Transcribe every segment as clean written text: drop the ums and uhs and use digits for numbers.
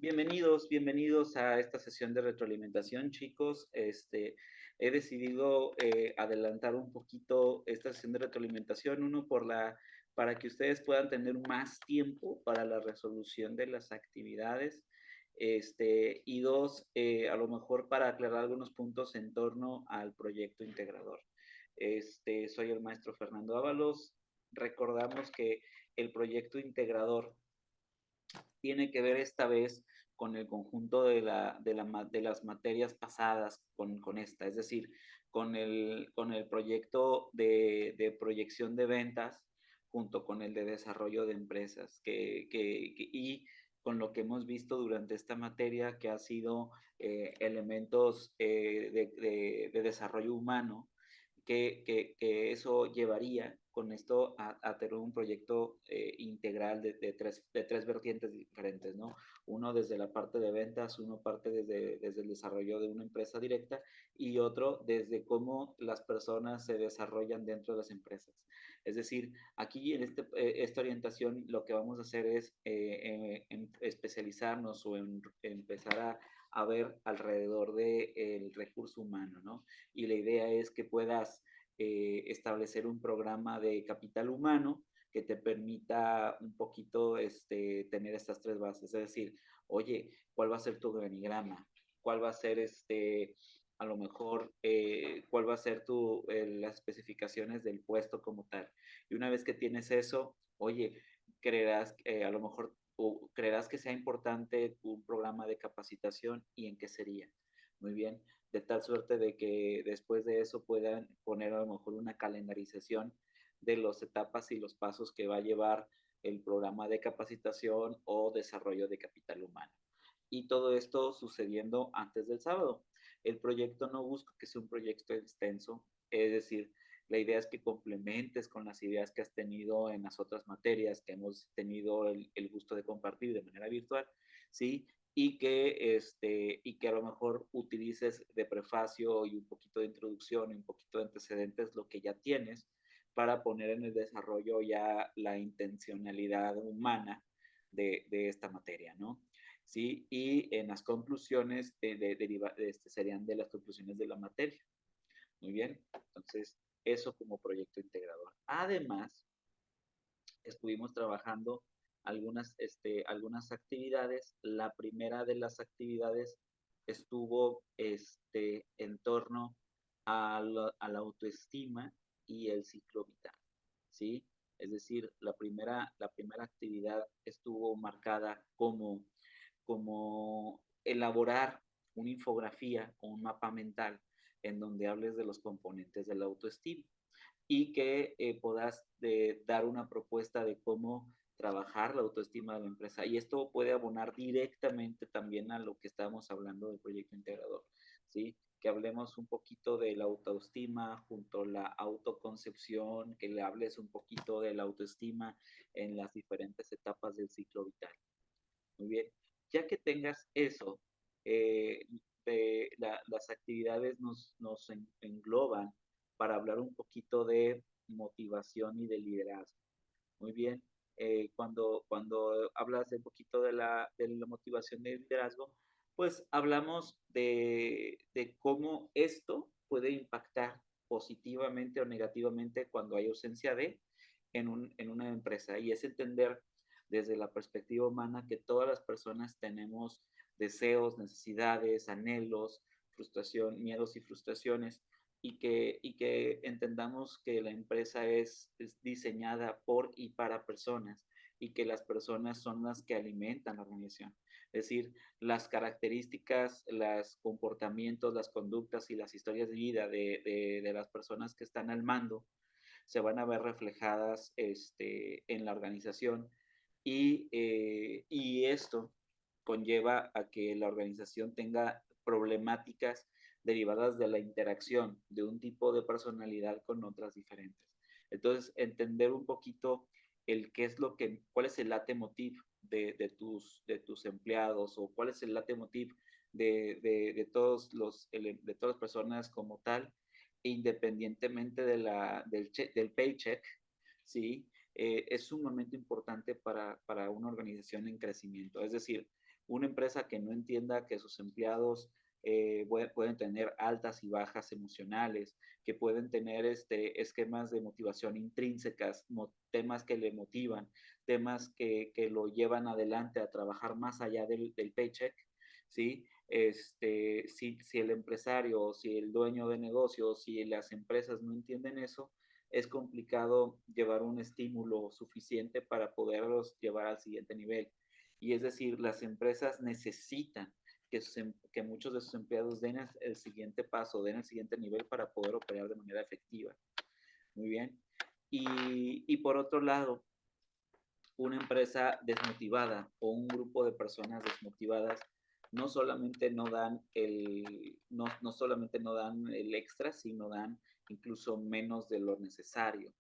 Bienvenidos a esta sesión de retroalimentación, chicos. He decidido adelantar un poquito esta sesión de retroalimentación, para que ustedes puedan tener más tiempo para la resolución de las actividades, y dos, a lo mejor para aclarar algunos puntos en torno al proyecto integrador. Soy el maestro Fernando Ábalos. Recordamos que el proyecto integrador tiene que ver esta vez con el conjunto de las materias pasadas con esta, es decir, con el proyecto de proyección de ventas junto con el de desarrollo de empresas y con lo que hemos visto durante esta materia que ha sido elementos de desarrollo humano que eso llevaría con esto a tener un proyecto integral de tres vertientes diferentes, ¿no? Uno desde la parte de ventas, uno parte desde el desarrollo de una empresa directa y otro desde cómo las personas se desarrollan dentro de las empresas. Es decir, aquí en esta orientación lo que vamos a hacer es en especializarnos o en empezar a ver alrededor del recurso humano, ¿no? Y la idea es que puedas establecer un programa de capital humano que te permita un poquito tener estas tres bases, es decir, oye, ¿cuál va a ser tu organigrama? ¿Cuál va a ser a lo mejor, cuál va a ser las especificaciones del puesto como tal? Y una vez que tienes eso, oye, creerás, a lo mejor, o creerás que sea importante un programa de capacitación y en qué sería. Muy bien, de tal suerte de que después de eso puedan poner a lo mejor una calendarización de las etapas y los pasos que va a llevar el programa de capacitación o desarrollo de capital humano. Y todo esto sucediendo antes del sábado. El proyecto no busca que sea un proyecto extenso, es decir, la idea es que complementes con las ideas que has tenido en las otras materias que hemos tenido el gusto de compartir de manera virtual, ¿sí? Y que a lo mejor utilices de prefacio y un poquito de introducción y un poquito de antecedentes lo que ya tienes para poner en el desarrollo ya la intencionalidad humana de esta materia, ¿no? ¿Sí? Y en las conclusiones serían de las conclusiones de la materia. Muy bien, entonces eso como proyecto integrador. Además, estuvimos trabajando algunas actividades. La primera de las actividades estuvo en torno a la autoestima y el ciclo vital, ¿sí? Es decir, la primera actividad estuvo marcada como elaborar una infografía o un mapa mental en donde hables de los componentes de la autoestima y que puedas dar una propuesta de cómo trabajar la autoestima de la empresa. Y esto puede abonar directamente también a lo que estábamos hablando del proyecto integrador, ¿sí? Que hablemos un poquito de la autoestima junto a la autoconcepción, que le hables un poquito de la autoestima en las diferentes etapas del ciclo vital. Muy bien, ya que tengas eso, eh, las actividades nos engloban para hablar un poquito de motivación y de liderazgo. Muy bien, cuando hablas un poquito de la motivación y de liderazgo, pues hablamos de cómo esto puede impactar positivamente o negativamente cuando hay ausencia en una empresa. Y es entender desde la perspectiva humana que todas las personas tenemos deseos, necesidades, anhelos, frustración, miedos y frustraciones, y que entendamos que la empresa es diseñada por y para personas y que las personas son las que alimentan la organización. Es decir, las características, los comportamientos, las conductas y las historias de vida de las personas que están al mando se van a ver reflejadas en la organización y esto conlleva a que la organización tenga problemáticas derivadas de la interacción de un tipo de personalidad con otras diferentes. Entonces, entender un poquito qué es cuál es el leitmotiv de tus empleados o cuál es el leitmotiv de todas las personas como tal, independientemente del paycheck, ¿sí? Es sumamente importante para una organización en crecimiento. Es decir, Una empresa que no entienda que sus empleados pueden tener altas y bajas emocionales, que pueden tener esquemas de motivación intrínsecas, temas que le motivan, temas que lo llevan adelante a trabajar más allá del paycheck, ¿sí? Si el empresario, si el dueño de negocios, si las empresas no entienden eso, es complicado llevar un estímulo suficiente para poderlos llevar al siguiente nivel. Y es decir, las empresas necesitan que muchos de sus empleados den el siguiente paso, den el siguiente nivel para poder operar de manera efectiva. Muy bien. Y por otro lado, una empresa desmotivada o un grupo de personas desmotivadas no solamente no solamente no dan el extra, sino dan incluso menos de lo necesario.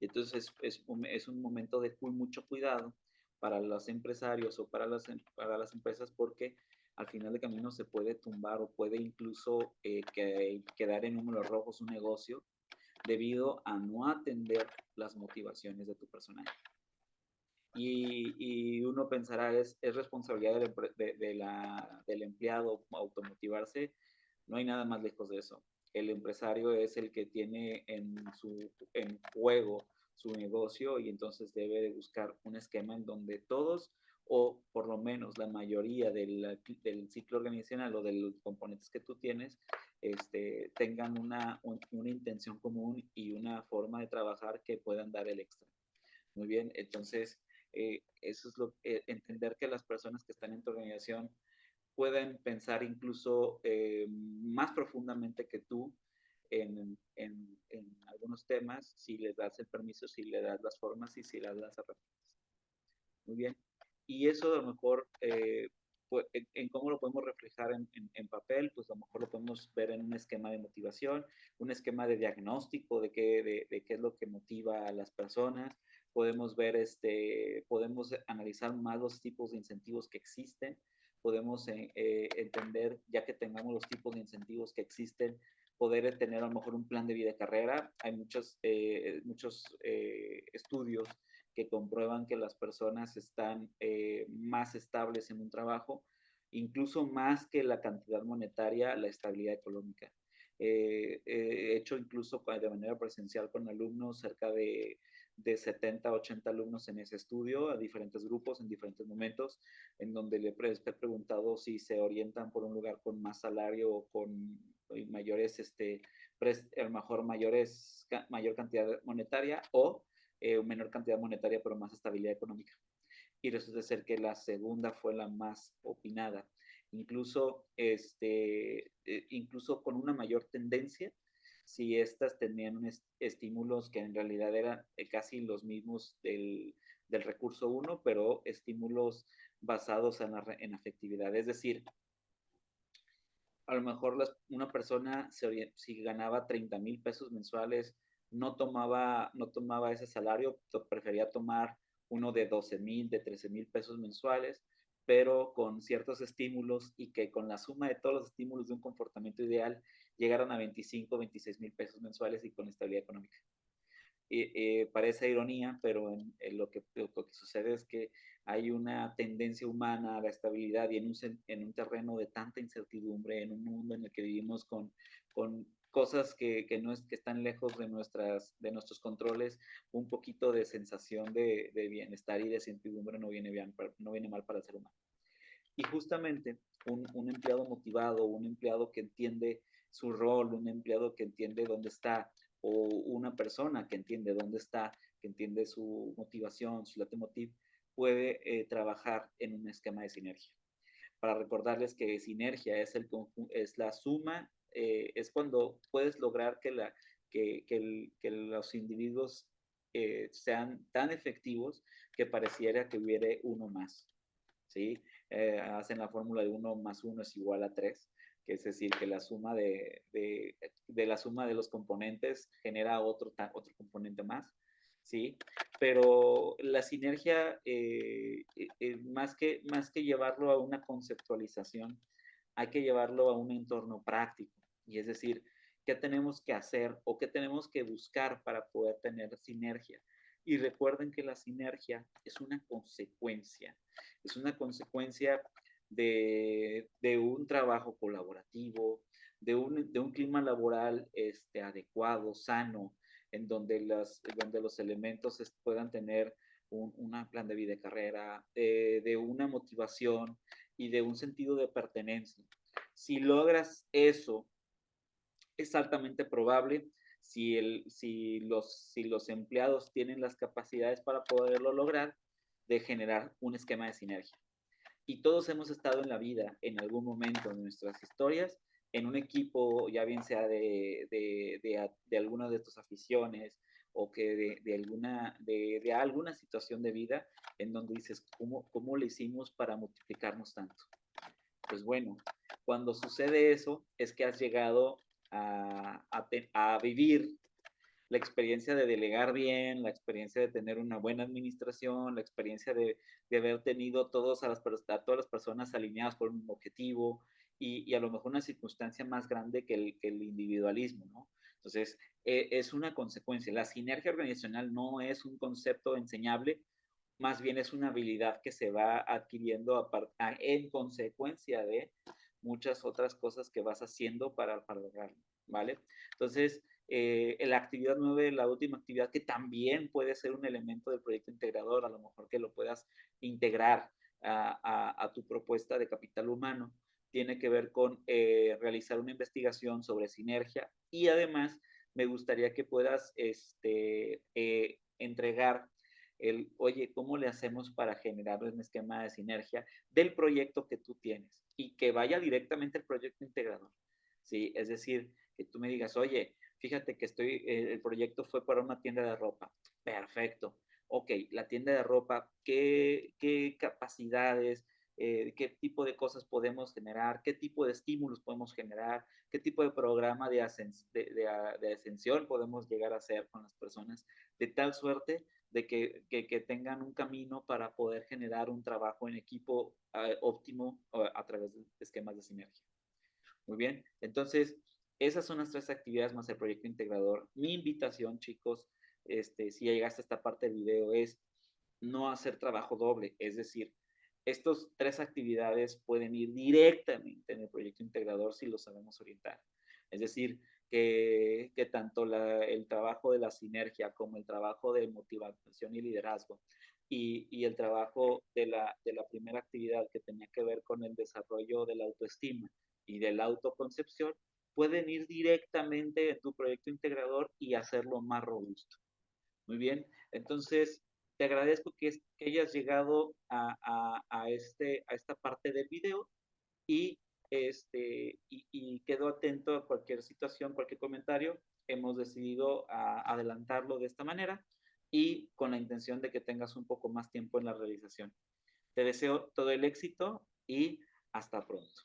Entonces es un momento de mucho cuidado para los empresarios o para las empresas porque al final de camino se puede tumbar o puede incluso quedar en números rojos un negocio debido a no atender las motivaciones de tu personal. Y uno pensará, es responsabilidad del empleado automotivarse. No hay nada más lejos de eso. El empresario es el que tiene en juego su negocio y entonces debe de buscar un esquema en donde todos, o por lo menos la mayoría del ciclo organizacional o de los componentes que tú tienes, tengan una intención común y una forma de trabajar que puedan dar el extra. Muy bien, entonces eso es entender que las personas que están en tu organización pueden pensar incluso más profundamente que tú en algunos temas, si les das el permiso, si le das las formas y si les das las herramientas. Muy bien. Y eso a lo mejor, en cómo lo podemos reflejar en papel, pues a lo mejor lo podemos ver en un esquema de motivación, un esquema de diagnóstico de qué es lo que motiva a las personas. Podemos ver, podemos analizar más los tipos de incentivos que existen. Podemos entender, ya que tengamos los tipos de incentivos que existen, poder tener a lo mejor un plan de vida y carrera. Hay muchos estudios que comprueban que las personas están más estables en un trabajo, incluso más que la cantidad monetaria, la estabilidad económica. He hecho incluso de manera presencial con alumnos, cerca de 70, 80 alumnos en ese estudio, a diferentes grupos, en diferentes momentos, en donde les he preguntado si se orientan por un lugar con más salario o con mayores, a lo mejor mayor cantidad monetaria o menor cantidad monetaria pero más estabilidad económica. Y resulta ser que la segunda fue la más opinada. Incluso, incluso con una mayor tendencia, si estas tenían estímulos que en realidad eran casi los mismos del recurso 1, pero estímulos basados en afectividad. Es decir, a lo mejor una persona, si ganaba 30,000 pesos mensuales, no tomaba ese salario, prefería tomar uno de 12,000, de 13,000 pesos mensuales, pero con ciertos estímulos y que con la suma de todos los estímulos de un comportamiento ideal llegaran a 25, 26,000 pesos mensuales y con estabilidad económica. Parece ironía, pero lo que sucede es que hay una tendencia humana a la estabilidad y en un terreno de tanta incertidumbre, en un mundo en el que vivimos con cosas que están lejos de nuestros controles, un poquito de sensación de bienestar y de certidumbre no viene mal para el ser humano. Y justamente un empleado motivado, un empleado que entiende su rol, un empleado que entiende dónde está, o una persona que entiende dónde está, que entiende su motivación, su leitmotiv, puede trabajar en un esquema de sinergia. Para recordarles que sinergia es la suma, es cuando puedes lograr que los individuos sean tan efectivos que pareciera que hubiera uno más. ¿Sí? Hacen la fórmula de 1 más 1 es igual a 3, que es decir, que la suma de la suma de los componentes genera otro componente más, ¿sí? Pero la sinergia, más que llevarlo a una conceptualización, hay que llevarlo a un entorno práctico, y es decir, ¿qué tenemos que hacer o qué tenemos que buscar para poder tener sinergia? Y recuerden que la sinergia es una consecuencia de un trabajo colaborativo, de un clima laboral adecuado, sano, en donde, donde los elementos puedan tener una plan de vida y carrera, de una motivación y de un sentido de pertenencia. Si logras eso, es altamente probable, si los empleados tienen las capacidades para poderlo lograr, de generar un esquema de sinergia. Y todos hemos estado en la vida, en algún momento de nuestras historias, en un equipo, ya bien sea de alguna de tus aficiones o que de alguna situación de vida en donde dices, ¿cómo le hicimos para multiplicarnos tanto? Pues bueno, cuando sucede eso es que has llegado a vivir la experiencia de delegar bien, la experiencia de tener una buena administración, la experiencia de haber tenido a todas las personas alineadas por un objetivo y a lo mejor una circunstancia más grande que el individualismo, ¿no? Entonces, es una consecuencia. La sinergia organizacional no es un concepto enseñable, más bien es una habilidad que se va adquiriendo en consecuencia de muchas otras cosas que vas haciendo para lograrlo, ¿vale? Entonces, la actividad 9, la última actividad, que también puede ser un elemento del proyecto integrador, a lo mejor que lo puedas integrar a tu propuesta de capital humano, tiene que ver con realizar una investigación sobre sinergia y además me gustaría que puedas entregar oye, ¿cómo le hacemos para generar un esquema de sinergia del proyecto que tú tienes y que vaya directamente al proyecto integrador? ¿Sí? Es decir, que tú me digas, oye, fíjate que el proyecto fue para una tienda de ropa. Perfecto. Ok, la tienda de ropa, ¿qué capacidades, qué tipo de cosas podemos generar, qué tipo de estímulos podemos generar, qué tipo de programa de ascensión podemos llegar a hacer con las personas, de tal suerte de que tengan un camino para poder generar un trabajo en equipo óptimo a través de esquemas de sinergia. Muy bien, entonces esas son las 3 actividades más el proyecto integrador. Mi invitación, chicos, si ya llegaste a esta parte del video, es no hacer trabajo doble, es decir, estas 3 actividades pueden ir directamente en el proyecto integrador si lo sabemos orientar. Es decir, que tanto el trabajo de la sinergia como el trabajo de motivación y liderazgo y el trabajo de la primera actividad que tenía que ver con el desarrollo de la autoestima y de la autoconcepción pueden ir directamente en tu proyecto integrador y hacerlo más robusto. Muy bien, entonces te agradezco que hayas llegado a esta parte del video y, y quedo atento a cualquier situación, cualquier comentario. Hemos decidido adelantarlo de esta manera y con la intención de que tengas un poco más tiempo en la realización. Te deseo todo el éxito y hasta pronto.